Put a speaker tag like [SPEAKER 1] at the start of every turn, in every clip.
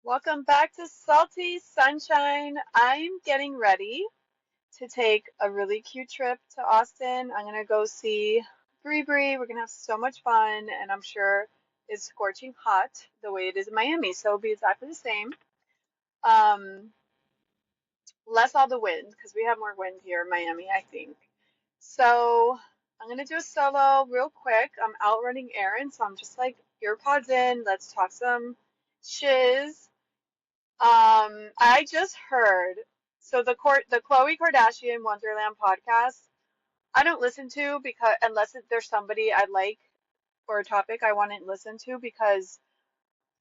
[SPEAKER 1] Welcome back to Salty Sunshine. I'm getting ready to take a really cute trip to Austin. I'm gonna go see Bree Bree. We're gonna have so much fun, and I'm sure it's scorching hot the way it is in Miami, so it'll be exactly the same. Um, Less all the wind because we have more wind here in Miami, I think. So I'm gonna do a solo real quick. I'm out running errands, so I'm just like earpods in. Let's talk some shiz. I just heard the Khloe Kardashian Wonderland podcast. I don't listen to because unless there's somebody I like or a topic I want to listen to because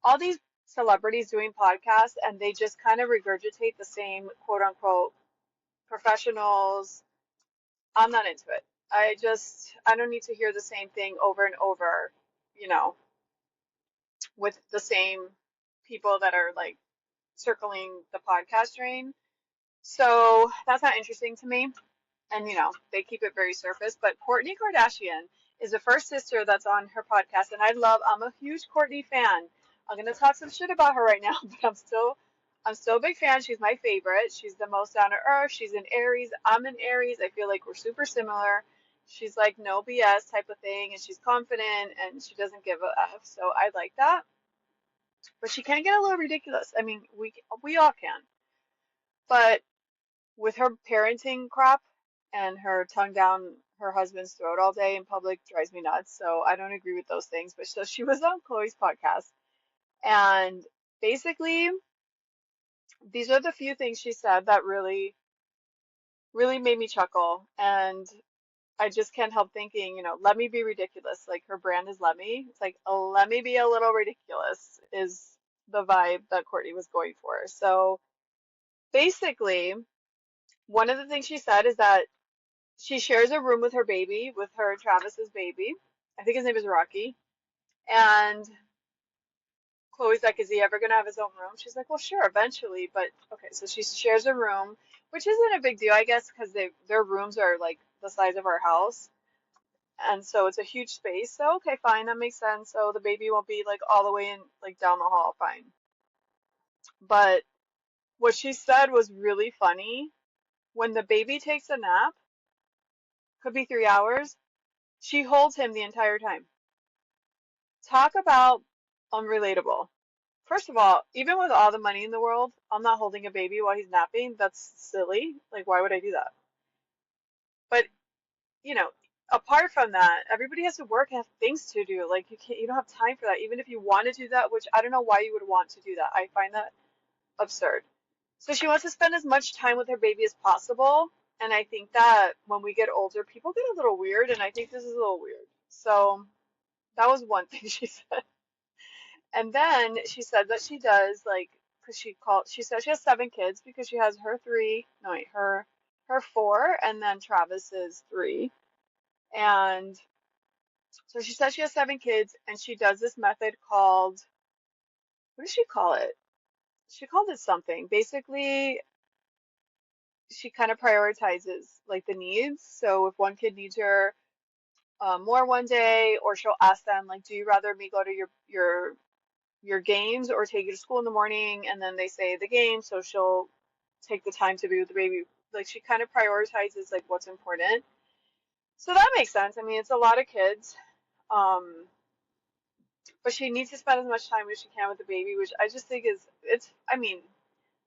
[SPEAKER 1] all these celebrities doing podcasts and they just kind of regurgitate the same quote unquote professionals. I'm not into it. I don't need to hear the same thing over and over, you know, with the same people that are like circling the podcast train. So that's not interesting to me. And, they keep it very surface. But Kourtney Kardashian is the first sister that's on her podcast. And I'm a huge Kourtney fan. I'm going to talk some shit about her right now, but I'm still a big fan. She's my favorite. She's the most down to earth. She's an Aries. I'm an Aries. I feel like we're super similar. She's like no BS type of thing. And she's confident and she doesn't give a F. So I like that. But she can get a little ridiculous. I mean, we all can. But with her parenting crap and her tongue down her husband's throat all day in public drives me nuts. So I don't agree with those things. But so she was on Khloe's podcast, and basically these are the few things she said that really, really made me chuckle. And I just can't help thinking, let me be ridiculous. Like her brand is Lemme. It's like, oh, let me be a little ridiculous is the vibe that Kourtney was going for. So basically, one of the things she said is that she shares a room with her baby, with her and Travis's baby. I think his name is Rocky. And Chloe's like, is he ever going to have his own room? She's like, well, sure, eventually. But okay, so she shares a room, which isn't a big deal, I guess, because their rooms are like the size of our house. And so it's a huge space. So, okay, fine, that makes sense. So the baby won't be like all the way in, like down the hall, fine. But what she said was really funny. When the baby takes a nap, could be 3 hours, she holds him the entire time. Talk about unrelatable. First of all, even with all the money in the world, I'm not holding a baby while he's napping. That's silly. Like, why would I do that? But, you know, apart from that, everybody has to work and have things to do. Like, you don't have time for that. Even if you want to do that, which I don't know why you would want to do that. I find that absurd. So she wants to spend as much time with her baby as possible. And I think that when we get older, people get a little weird, and I think this is a little weird. So that was one thing she said. And then she said that she does like because she said she has 7 kids because she has her three, no wait, her four, and then Travis's three. And so she says she has 7 kids, and she does this method called, what does she call it? She called it something. Basically, she kind of prioritizes like the needs. So if one kid needs her more one day, or she'll ask them like, do you rather me go to your games or take you to school in the morning? And then they say the game, so she'll take the time to be with the baby. Like she kind of prioritizes like what's important. So that makes sense. I mean, it's a lot of kids. Um, but she needs to spend as much time as she can with the baby, which I just think I mean,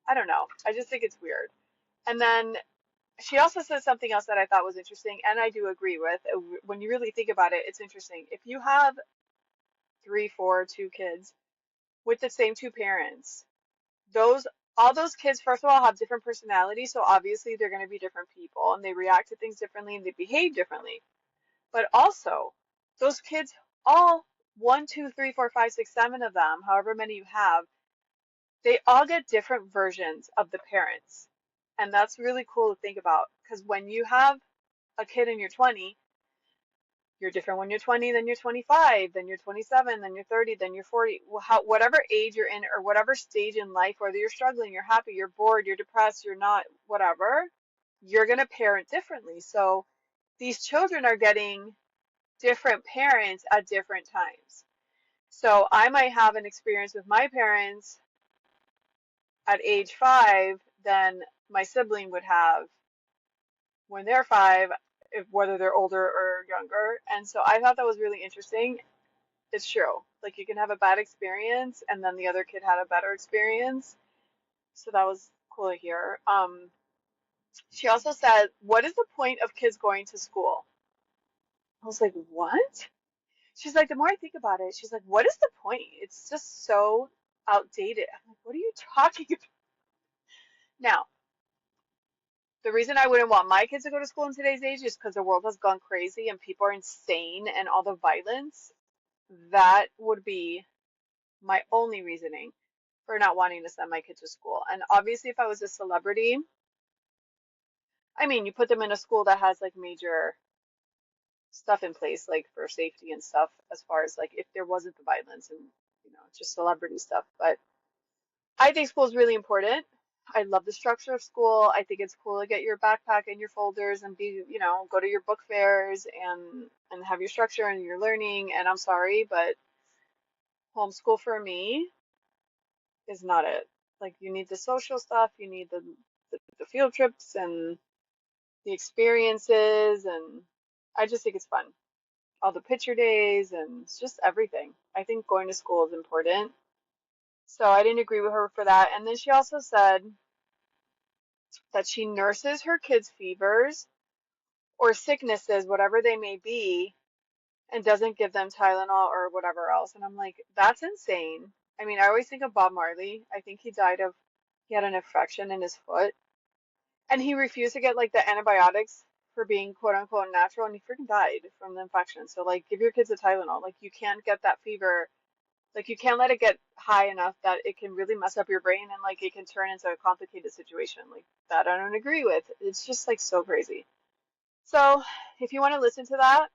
[SPEAKER 1] I don't know. I just think it's weird. And then she also said something else that I thought was interesting, and I do agree with. When you really think about it, it's interesting. If you have three, four, 2 kids with the same 2 parents, those all those kids first of all have different personalities, so obviously they're going to be different people and they react to things differently and they behave differently. But also those kids, all one, two, three, four, five, six, 7 of them, however many you have, they all get different versions of the parents. And that's really cool to think about because when you have a kid and you're 20, you're different when you're 20, then you're 25, then you're 27, then you're 30, then you're 40. Whatever age you're in or whatever stage in life, whether you're struggling, you're happy, you're bored, you're depressed, you're not, whatever, you're going to parent differently. So these children are getting different parents at different times. So I might have an experience with my parents at age 5 than my sibling would have when they're 5, if whether they're older or younger. And so I thought that was really interesting. It's true. Like you can have a bad experience and then the other kid had a better experience. So that was cool to hear. She also said, "What is the point of kids going to school?" I was like, "What?" She's like, "The more I think about it, she's like, what is the point? It's just so outdated." I'm like, "What are you talking about?" Now, the reason I wouldn't want my kids to go to school in today's age is because the world has gone crazy and people are insane and all the violence. That would be my only reasoning for not wanting to send my kid to school. And obviously, if I was a celebrity, I mean, you put them in a school that has like major stuff in place, like for safety and stuff, as far as like if there wasn't the violence and, just celebrity stuff. But I think school is really important. I love the structure of school. I think it's cool to get your backpack and your folders and go to your book fairs and have your structure and your learning. And I'm sorry, but homeschool for me is not it. Like you need the social stuff, you need the field trips and the experiences, and I just think it's fun. All the picture days and it's just everything. I think going to school is important. So I didn't agree with her for that. And then she also said that she nurses her kids' fevers or sicknesses, whatever they may be, and doesn't give them Tylenol or whatever else. And I'm like, that's insane. I mean, I always think of Bob Marley. I think he had an infection in his foot and he refused to get like the antibiotics for being quote unquote natural and he freaking died from the infection. So like give your kids a Tylenol. Like you can't get that fever. Like you can't let it get high enough that it can really mess up your brain and like it can turn into a complicated situation. Like that I don't agree with. It's just like so crazy. So if you want to listen to that,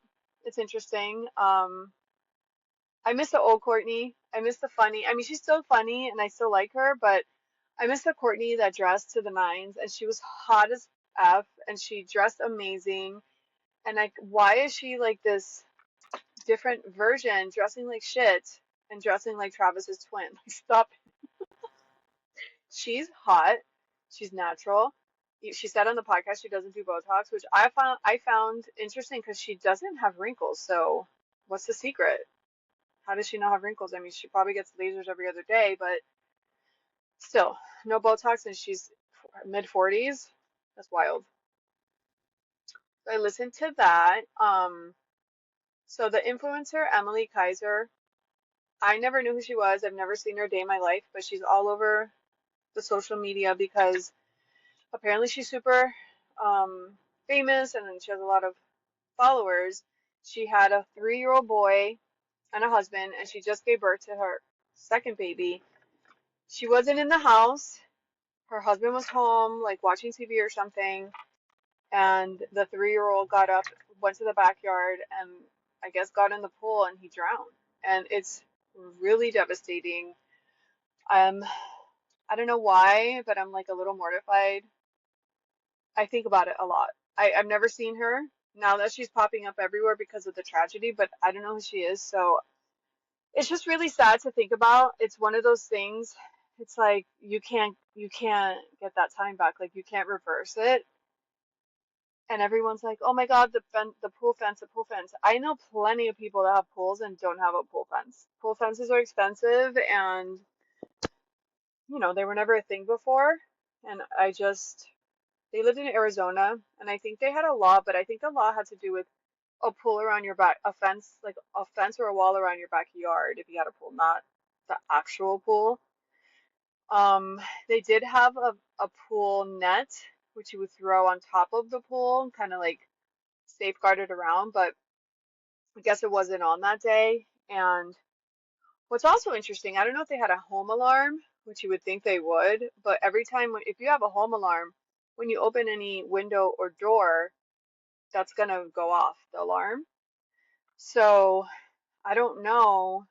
[SPEAKER 1] it's interesting. I miss the old Kourtney. I miss the funny. I mean, she's still funny and I still like her, but I miss the Kourtney that dressed to the nines and she was hot as F and she dressed amazing. And like, why is she like this different version, dressing like shit and dressing like Travis's twin? Like, stop. She's hot. She's natural. She said on the podcast she doesn't do Botox, which I found interesting because she doesn't have wrinkles. So what's the secret? How does she not have wrinkles? I mean, she probably gets lasers every other day, but still, no Botox, and she's mid 40s. That's wild. So I listened to that. So the influencer Emily Kiser, I never knew who she was. I've never seen her a day in my life, but she's all over the social media because apparently she's super famous and she has a lot of followers. She had a 3-year-old boy and a husband, and she just gave birth to her second baby. She wasn't in the house. Her husband was home, like watching TV or something, and the 3-year-old got up, went to the backyard, and I guess got in the pool and he drowned. And it's really devastating. Um, I don't know why, but I'm like a little mortified. I think about it a lot. I've never seen her now that she's popping up everywhere because of the tragedy, but I don't know who she is. So it's just really sad to think about. It's one of those things. It's like you can't get that time back. Like you can't reverse it. And everyone's like, "Oh my God, the pool fence, the pool fence." I know plenty of people that have pools and don't have a pool fence. Pool fences are expensive, and they were never a thing before. And they lived in Arizona, and I think they had a law, but I think the law had to do with a pool around your back, a fence, like a fence or a wall around your backyard if you had a pool, not the actual pool. They did have a pool net, which you would throw on top of the pool, kind of like safeguard it around, but I guess it wasn't on that day. And what's also interesting, I don't know if they had a home alarm, which you would think they would, but every time if you have a home alarm, when you open any window or door, that's gonna go off the alarm. So I don't know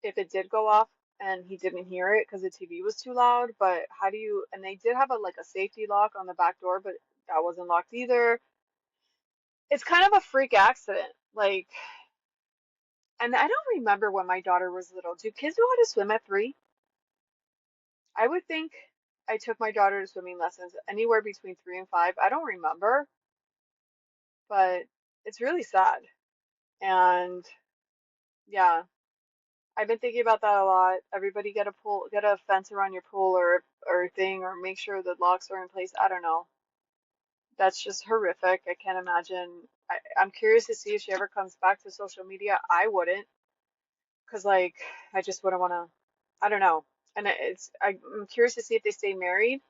[SPEAKER 1] if it did go off and he didn't hear it because the TV was too loud, but how do you, and they did have a safety lock on the back door, but that wasn't locked either. It's kind of a freak accident. Like, and I don't remember when my daughter was little. Do kids know how to swim at 3? I would think I took my daughter to swimming lessons anywhere between 3 and 5. I don't remember, but it's really sad. And yeah, I've been thinking about that a lot. Everybody get a fence around your pool or a thing, or make sure the locks are in place. I don't know. That's just horrific. I can't imagine. I'm curious to see if she ever comes back to social media. I wouldn't, because like I just wouldn't want to. I don't know. And I'm curious to see if they stay married,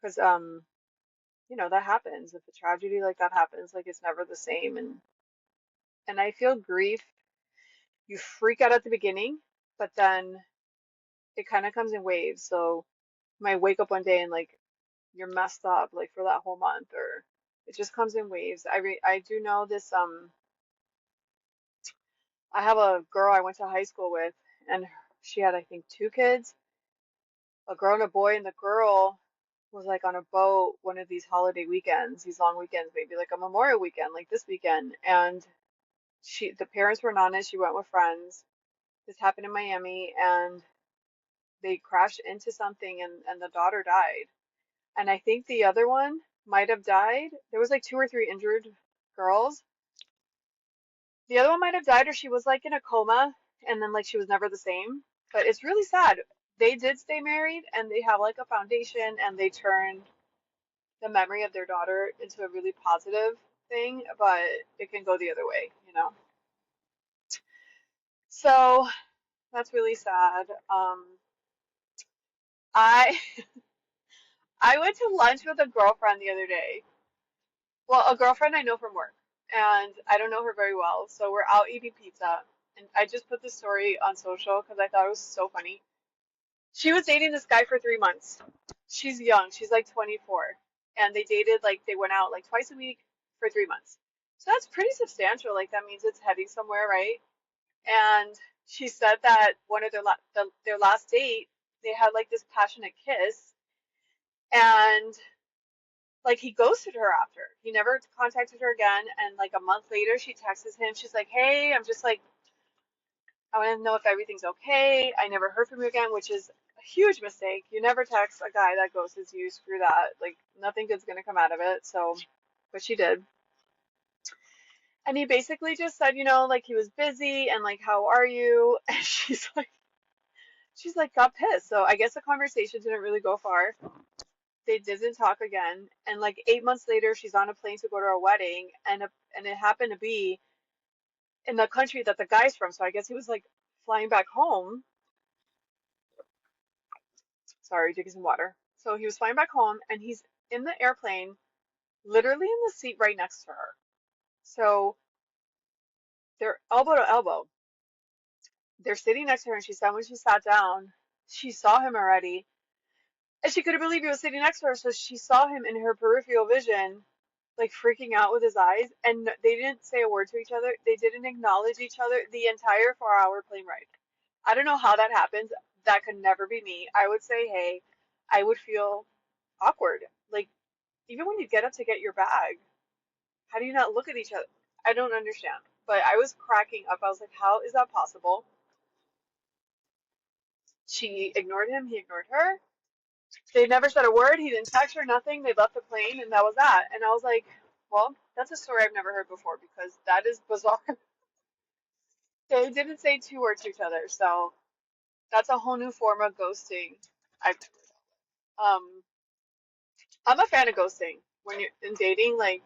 [SPEAKER 1] because that happens. If a tragedy like that happens, like it's never the same. And I feel grief. You freak out at the beginning, but then it kind of comes in waves. So you might wake up one day and like you're messed up like for that whole month, or it just comes in waves. I do know this. I have a girl I went to high school with, and she had, I think, two kids, a girl and a boy, and the girl was like on a boat one of these holiday weekends, these long weekends, maybe like a Memorial weekend, like this weekend, and the parents were not in it. She went with friends. This happened in Miami, and they crashed into something, and the daughter died. And I think the other one might have died. There was like two or three injured girls. The other one might have died, or she was like in a coma, and then like she was never the same. But it's really sad. They did stay married, and they have like a foundation, and they turned the memory of their daughter into a really positive thing, but it can go the other way, you know? So that's really sad. I I went to lunch with a girlfriend the other day. Well, a girlfriend I know from work, and I don't know her very well, so we're out eating pizza. And I just put this story on social because I thought it was so funny. She was dating this guy for 3 months. She's young, she's like 24. And they dated, like, they went out like twice a week for 3 months. So that's pretty substantial. Like, that means it's heading somewhere, right? And she said that one of their last date, they had like this passionate kiss, and like he ghosted her after. He never contacted her again. And like a month later, she texts him. She's like, "Hey, I'm just like, I want to know if everything's okay. I never heard from you again," which is a huge mistake. You never text a guy that ghosts you. Screw that. Like nothing good's gonna come out of it. So, but she did. And he basically just said, like he was busy and like, "How are you?" And she's like, got pissed. So I guess the conversation didn't really go far. They didn't talk again. And like 8 months later, she's on a plane to go to a wedding, and it happened to be in the country that the guy's from. So I guess he was like flying back home. Sorry, taking some water. So he was flying back home, and he's in the airplane, literally in the seat right next to her. So they're elbow to elbow. They're sitting next to her, and she said when she sat down, she saw him already, and she couldn't believe he was sitting next to her. So she saw him in her peripheral vision, like freaking out with his eyes, and they didn't say a word to each other. They didn't acknowledge each other the entire 4-hour plane ride. I don't know how that happens. That could never be me. I would say, hey, I would feel awkward. Like, even when you get up to get your bag, how do you not look at each other? I don't understand. But I was cracking up. I was like, how is that possible? She ignored him. He ignored her. They never said a word. He didn't text her, nothing. They left the plane, and that was that. And I was like, well, that's a story I've never heard before because that is bizarre. They didn't say two words to each other. So that's a whole new form of ghosting. I've um I'm a fan of ghosting when you're in dating. Like,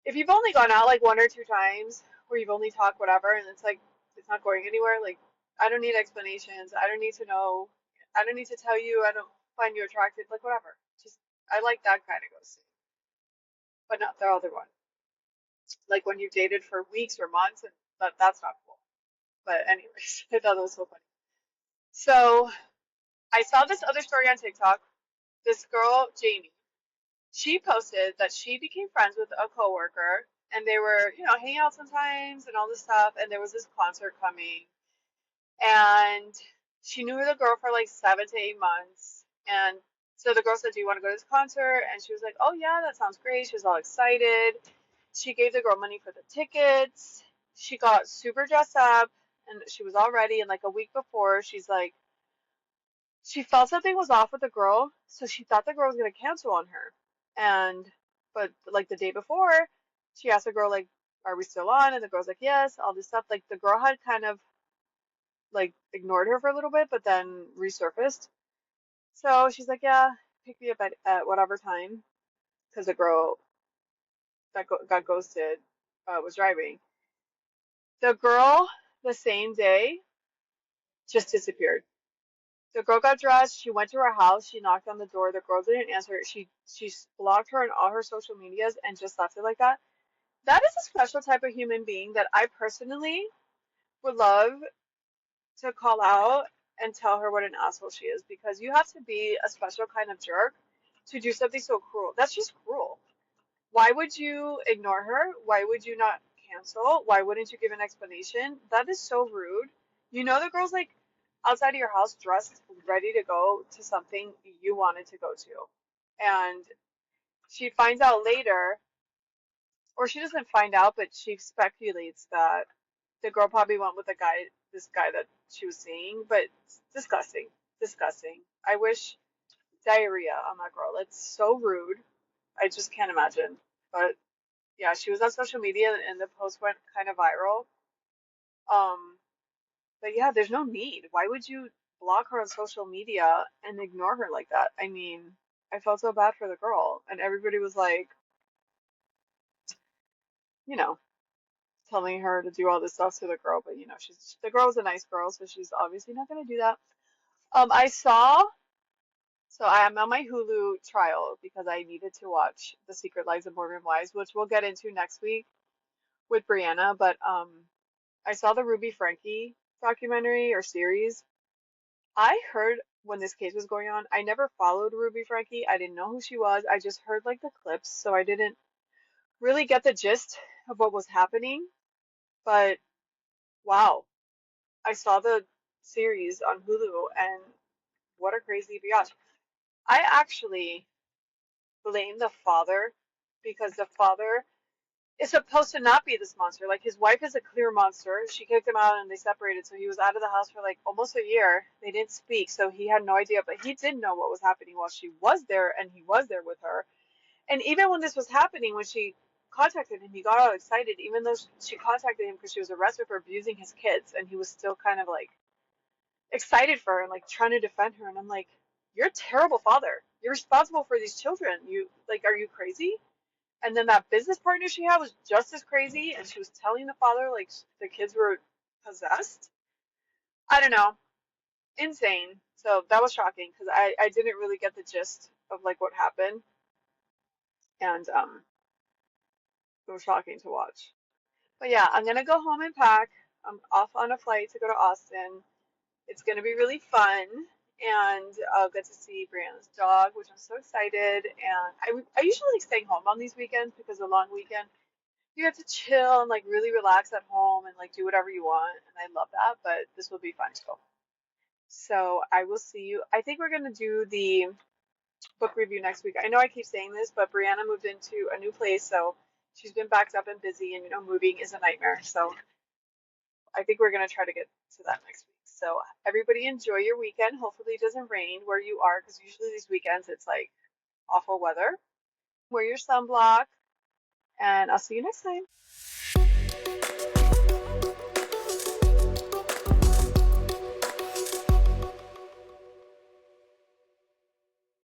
[SPEAKER 1] if you've only gone out like one or two times, where you've only talked whatever, and it's like it's not going anywhere. Like, I don't need explanations. I don't need to know. I don't need to tell you. I don't find you attractive. Like, whatever. Just I like that kind of ghosting, but not the other one. Like when you've dated for weeks or months, and that's not cool. But anyways, I thought that was so funny. So I saw this other story on TikTok. This girl, Jamie, she posted that she became friends with a coworker, and they were, hanging out sometimes and all this stuff. And there was this concert coming, and she knew the girl for like 7 to 8 months. And so the girl said, "Do you want to go to this concert?" And she was like, "Oh yeah, that sounds great." She was all excited. She gave the girl money for the tickets. She got super dressed up, and she was all ready. And like a week before, she's like, She felt something was off with the girl, so she thought the girl was gonna cancel on her. And but like the day before, she asked the girl like, "Are we still on?" And the girl's like, "Yes." All this stuff. Like the girl had kind of like ignored her for a little bit, but then resurfaced. So she's like, "Yeah, pick me up at whatever time," because the girl that got ghosted was driving. The girl the same day just disappeared. The girl got dressed. She went to her house. She knocked on the door. The girl didn't answer. She blocked her on all her social medias and just left it like that. That is a special type of human being that I personally would love to call out and tell her what an asshole she is, because you have to be a special kind of jerk to do something so cruel. That's just cruel. Why would you ignore her? Why would you not cancel? Why wouldn't you give an explanation? That is so rude. You know the girl's like outside of your house dressed, ready to go to something you wanted to go to. And she finds out later, or she doesn't find out, but she speculates that the girl probably went with this guy that she was seeing, but it's disgusting. Disgusting. I wish diarrhea on that girl. It's so rude. I just can't imagine. But yeah, she was on social media and the post went kind of viral. Um, but yeah, there's no need. Why would you block her on social media and ignore her like that? I mean, I felt so bad for the girl, and everybody was like, you know, telling her to do all this stuff to the girl, but she's the girl was a nice girl, so she's obviously not gonna do that. I saw, so I am on my Hulu trial because I needed to watch The Secret Lives of Mormon Wives, which we'll get into next week with Brianna, but I saw the Ruby Franke documentary or series. I heard when this case was going on, I never followed Ruby Franke. I didn't know who she was. I just heard like the clips, so I didn't really get the gist of what was happening. But wow, I saw the series on Hulu and what a crazy biatch. I actually blame the father because the father is supposed to not be this monster. Like his wife is a clear monster. She kicked him out and they separated, so he was out of the house for like almost a year. They didn't speak, so he had no idea, but he did know what was happening while she was there and he was there with her. And even when this was happening, when she contacted him, he got all excited, even though she contacted him because she was arrested for abusing his kids, and he was still kind of like excited for her and like trying to defend her. And I'm like, you're a terrible father. You're responsible for these children. You like, are you crazy? And then that business partner she had was just as crazy, and she was telling the father like the kids were possessed. I don't know, insane. So that was shocking because I didn't really get the gist of like what happened, and it was shocking to watch. But yeah, I'm gonna go home and pack. I'm off on a flight to go to Austin. It's gonna be really fun, and I'll get to see Brianna's dog, which I'm so excited. And I usually like staying home on these weekends because a long weekend you get to chill and like really relax at home and like do whatever you want, and I love that. But this will be fun too. So I will see you. I think we're gonna do the book review next week. I know I keep saying this, but Brianna moved into a new place, so she's been backed up and busy, and moving is a nightmare. So I think we're gonna try to get to that next week. So everybody enjoy your weekend. Hopefully it doesn't rain where you are, because usually these weekends it's like awful weather. Wear your sunblock, and I'll see you next time.